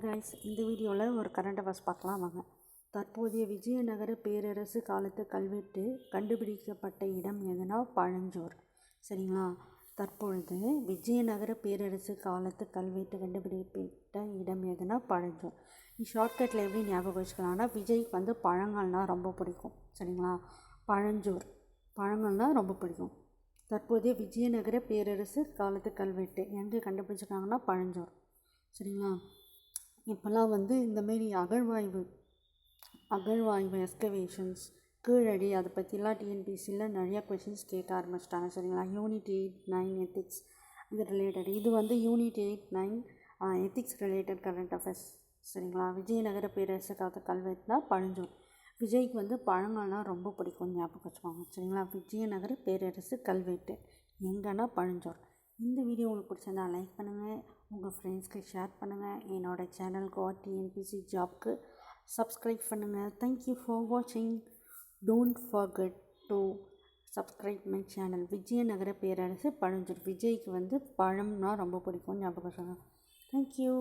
Hi guys, இந்த வீடியோவில் ஒரு கரண்ட் அஃபேர்ஸ் பார்க்கலாம் வாங்க. தற்போதைய விஜயநகர பேரரசு காலத்து கல்வெட்டு கண்டுபிடிக்கப்பட்ட இடம் எதுனா பழஞ்சோர். சரிங்களா? தற்பொழுது விஜயநகர பேரரசு காலத்து கல்வெட்டு கண்டுபிடிக்கப்பட்ட இடம் எதுனா பழஞ்சோர். ஷார்ட்கட்டில் எப்படி ஞாபகம் வச்சுக்கலாம்னா, விஜய்க்கு வந்து பழங்கள்னால் ரொம்ப பிடிக்கும். சரிங்களா? பழஞ்சோர் பழங்கள்னால் ரொம்ப பிடிக்கும். தற்போதைய விஜயநகர பேரரசு காலத்து கல்வெட்டு எங்கே கண்டுபிடிச்சிருக்காங்கன்னா பழஞ்சோர். சரிங்களா? இப்போல்லாம் வந்து இந்தமாரி அகழ்வாய்வு எஸ்கவேஷன்ஸ் கீழடி அதை பற்றிலாம் டிஎன்பிசியில் நிறையா கொஷின்ஸ் கேட்க ஆரம்பிச்சிட்டாங்க. சரிங்களா? யூனிட் 8-9 எத்திக்ஸ் இது ரிலேட்டட். இது வந்து unit 8-9 ethics related current affairs. சரிங்களா? விஜயநகர பேரரசு காலத்து கல்வெட்டுனா பழஞ்சோர். விஜய்க்கு வந்து பழங்கள்னால் ரொம்ப பிடிக்கும், ஞாபகம் வச்சுக்கோங்க. சரிங்களா? விஜயநகர பேரரசு கல்வெட்டு எங்கன்னா பழஞ்சோர். இந்த வீடியோ உங்களுக்கு பிடிச்சிருந்தா லைக் பண்ணுங்கள், உங்கள் ஃப்ரெண்ட்ஸ்க்கு ஷேர் பண்ணுங்கள், என்னோடய சேனலுக்கு டிஎன்பிசி ஜாப்க்கு சப்ஸ்கிரைப் பண்ணுங்கள். தேங்க்யூ ஃபார் வாட்சிங். Don't forget to subscribe my channel. Vijayanagara பேரரசு பழஞ்சோர். விஜய்க்கு வந்து பழம்னா ரொம்ப பிடிக்கும், ஞாபகம் வச்சுக்கோங்க. தேங்க்யூ.